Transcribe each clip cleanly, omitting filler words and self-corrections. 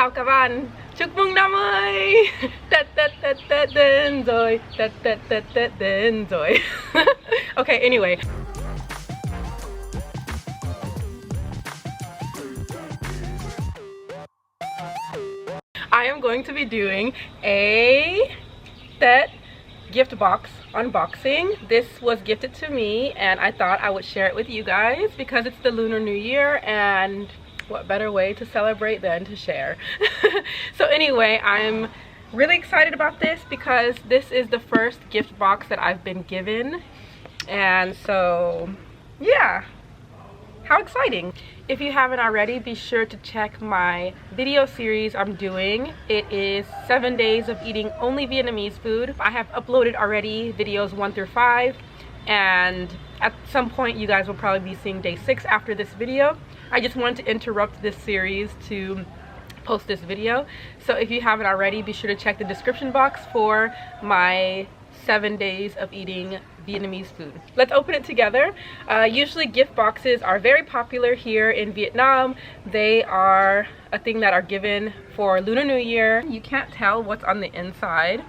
chào các bạn. Chúc mừng năm mới. Tết đến rồi. Tết đến rồi. Okay, anyway. I am going to be doing a Tết gift box unboxing. This was gifted to me and I thought I would share it with you guys because it's the Lunar New Year, and what better way to celebrate than to share. So anyway, I'm really excited about this because this is the first gift box that I've been given, and so yeah, how exciting. If you haven't already, be sure to check my video series I'm doing. It is 7 days of eating only Vietnamese food. I have uploaded already videos 1 through 5, and at some point you guys will probably be seeing day 6 after this video. I just wanted to interrupt this series to post this video. So if you haven't already, be sure to check the description box for my 7 days of eating Vietnamese food. Let's open it together. Usually gift boxes are very popular here in Vietnam. They are a thing that are given for Lunar New Year. You can't tell what's on the inside,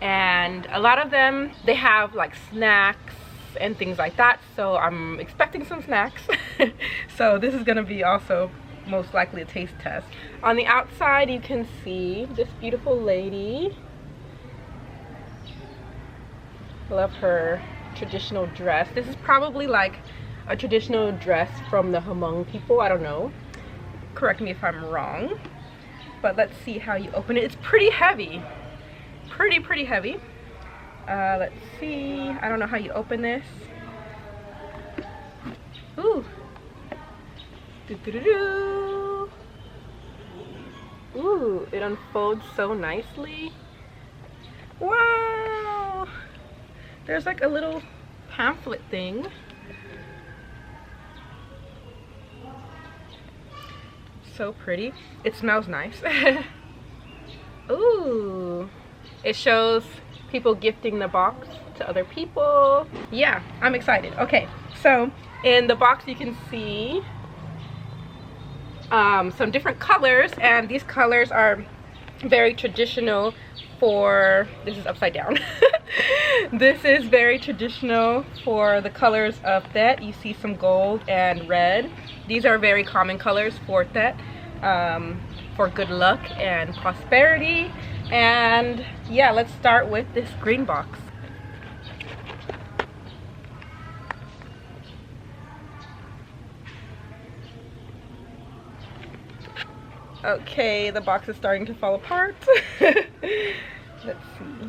and a lot of them, they have like snacks and things like that, so I'm expecting some snacks. So this is gonna be also most likely a taste test. On the outside you can see this beautiful lady. Love her traditional dress. This is probably like a traditional dress from the Hmong people. I don't know, correct me if I'm wrong, but let's see how you open it. It's pretty heavy, pretty heavy. Let's see, I don't know how you open this. Ooh. Doo-doo-doo-doo. Ooh, it unfolds so nicely. Wow! There's like a little pamphlet thing. So pretty. It smells nice. Ooh. It shows people gifting the box to other people. Yeah, I'm excited. Okay, so in the box you can see some different colors, and these colors are very traditional for, this is upside down. This is very traditional for the colors of Tết. You see some gold and red. These are very common colors for Tết, for good luck and prosperity. And yeah, let's start with this green box. Okay, the box is starting to fall apart. Let's see.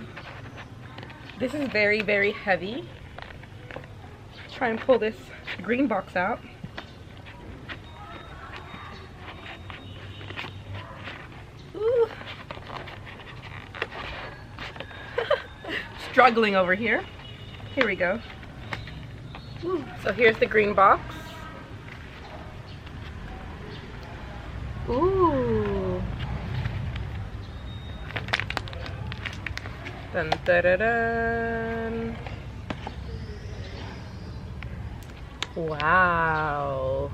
This is very heavy. Try and pull this green box out. Ooh. Struggling over here. Here we go. Ooh. So here's the green box. Ooh. Dun, da, da, dun. Wow.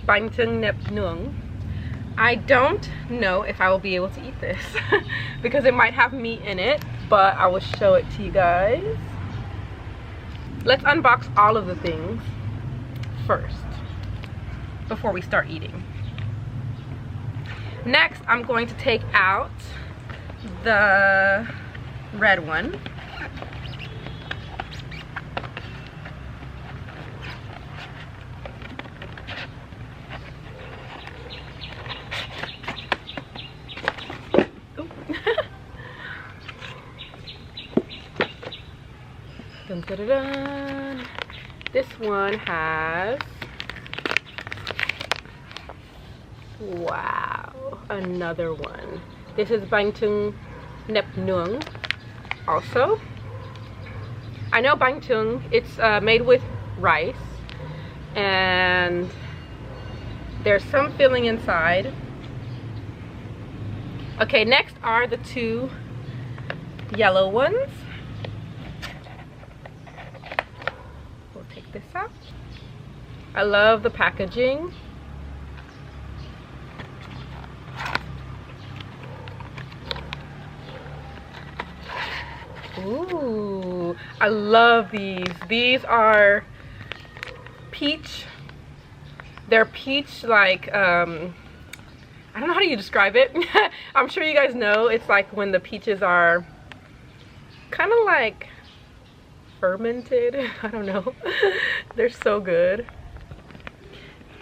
Bánh chưng nếp nướng. I don't know if I will be able to eat this because it might have meat in it, but I will show it to you guys. Let's unbox all of the things first before we start eating. Next, I'm going to take out the red one. Dun, dun, dun, dun. This one has, wow, another one. This is bánh chưng nếp nướng also. I know bánh chưng, it's made with rice, and there's some filling inside. Okay, next are the two yellow ones. We'll take this out. I love the packaging. Ooh, I love these. These are peach. They're peach like I don't know how do you describe it. I'm sure you guys know. It's like when the peaches are kind of like fermented. I don't know. They're so good.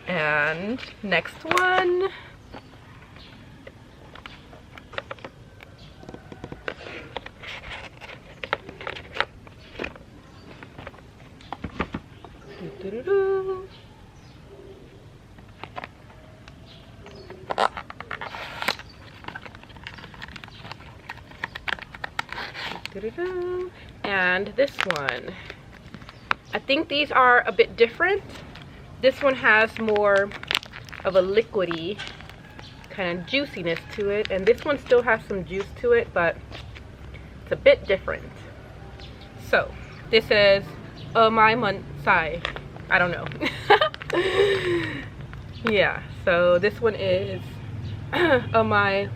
And next one. Doo-doo-doo-doo. And this one, I think these are a bit different. This one has more of a liquidy kind of juiciness to it, and this one still has some juice to it, but it's a bit different. So this is my sai. I don't know. Yeah, so this one is my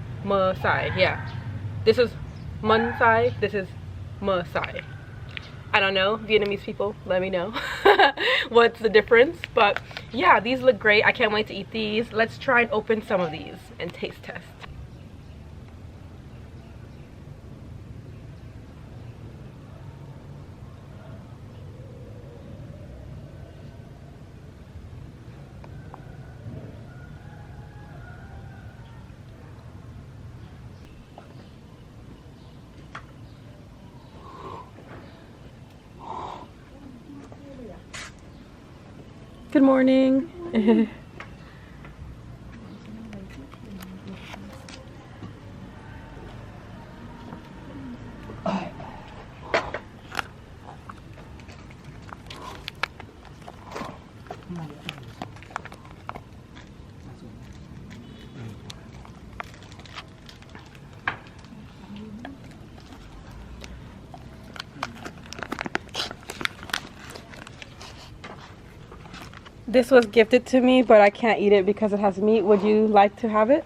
sai. Yeah, this is mun sai, this is ma sai. I don't know, Vietnamese people, let me know what's the difference. But yeah, these look great. I can't wait to eat these. Let's try and open some of these and taste test. Good morning. This was gifted to me, but I can't eat it because it has meat. Would you like to have it?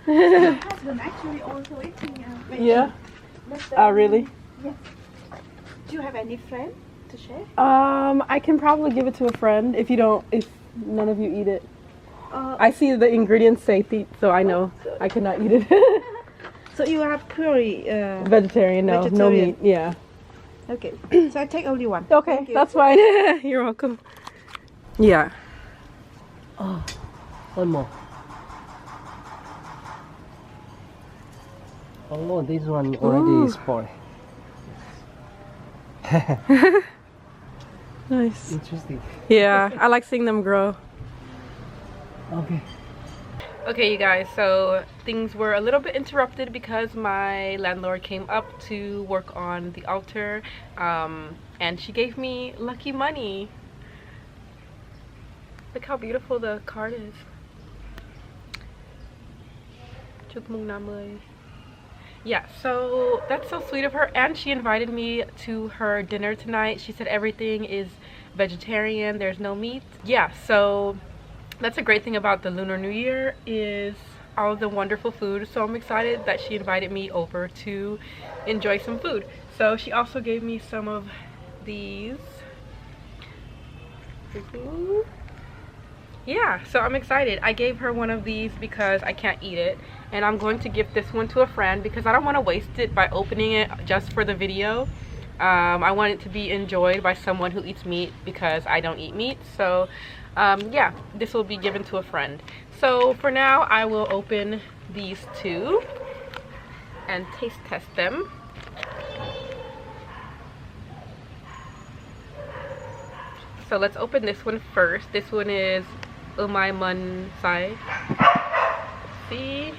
My husband actually also eating Yeah. Oh, really? Yes. Do you have any friend to share? I can probably give it to a friend if none of you eat it. I see the ingredients say thieat, so I know I cannot eat it. So you have purely Vegetarian, no, no vegetarian. meat. Yeah. Okay. So I take only one. Okay, Thank you. that's fine. You're welcome. Yeah. Oh, one more. Oh, this one already spoiled. Nice. Interesting. Yeah, I like seeing them grow. Okay. Okay, you guys, so things were a little bit interrupted because my landlord came up to work on the altar, and she gave me lucky money. Look how beautiful the card is. Chúc mừng năm mới. Yeah, so that's so sweet of her, and she invited me to her dinner tonight. She said everything is vegetarian, there's no meat. Yeah, so that's a great thing about the Lunar New Year is all of the wonderful food. So I'm excited that she invited me over to enjoy some food. So she also gave me some of these. Yeah, so I'm excited. I gave her one of these because I can't eat it, and I'm going to give this one to a friend because I don't want to waste it by opening it just for the video. I want it to be enjoyed by someone who eats meat because I don't eat meat. So yeah, this will be given to a friend. So for now, I will open these two and taste test them. So let's open this one first. This one is Umai Mun Sai. See?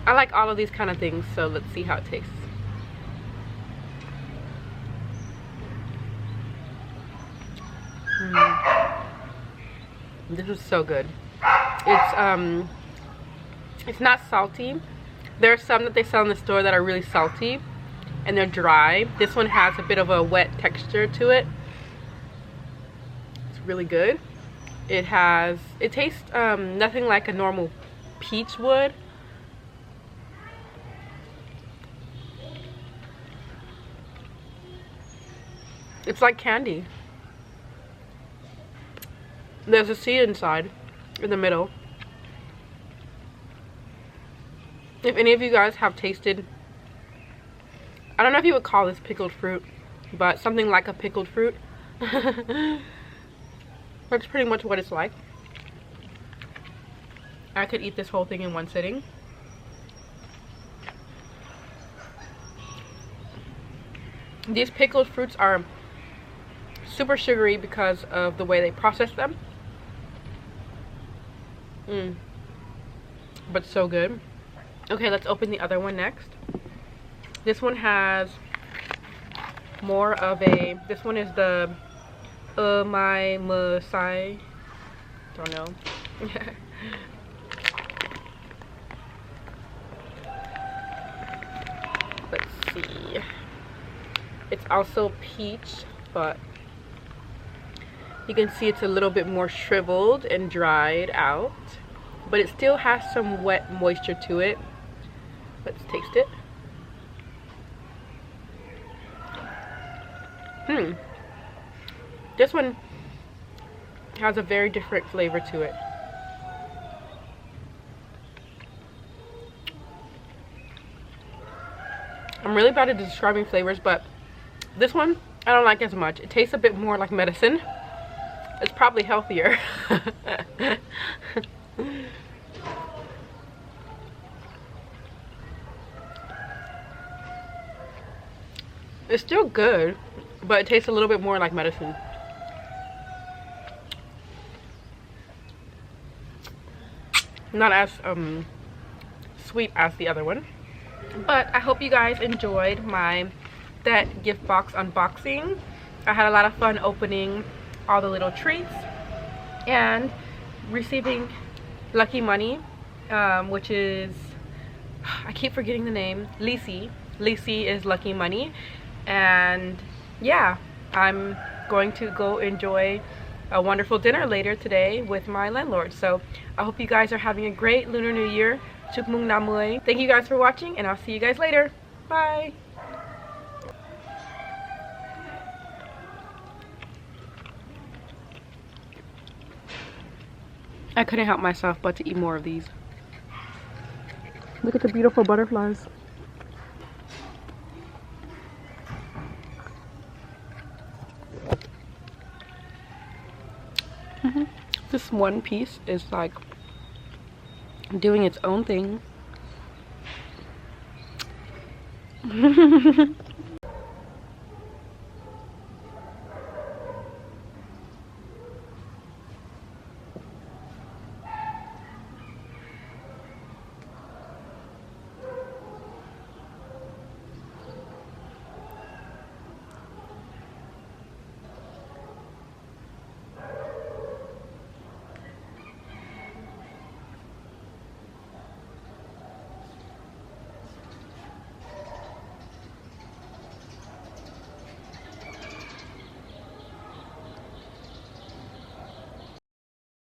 I like all of these kind of things, so let's see how it tastes. This is so good. It's not salty, There are some that they sell in the store that are really salty and they're dry. This one has a bit of a wet texture to it. It's really good. It tastes nothing like a normal peach would. It's like candy. There's a seed inside, in the middle. If any of you guys have tasted, I don't know if you would call this pickled fruit, but something like a pickled fruit. That's pretty much what it's like. I could eat this whole thing in one sitting. These pickled fruits are super sugary because of the way they process them. But so good. Okay, let's open the other one next. This one has more of a, this one is the my Masai, don't know. Let's see. It's also peach, but you can see it's a little bit more shriveled and dried out, but it still has some wet moisture to it. Let's taste it. This one has a very different flavor to it. I'm really bad at describing flavors, but this one I don't like as much. It tastes a bit more like medicine. It's probably healthier. It's still good, but it tastes a little bit more like medicine. Not as sweet as the other one. But I hope you guys enjoyed my Tet gift box unboxing. I had a lot of fun opening all the little treats and receiving lucky money, which is, I keep forgetting the name, Lisi. Lisi is lucky money. And yeah, I'm going to go enjoy a wonderful dinner later today with my landlord. So I hope you guys are having a great Lunar New Year. Chúc mừng năm mới. Thank you guys for watching, and I'll see you guys later. Bye. I couldn't help myself but to eat more of these. Look at the beautiful butterflies. This one piece is like doing its own thing.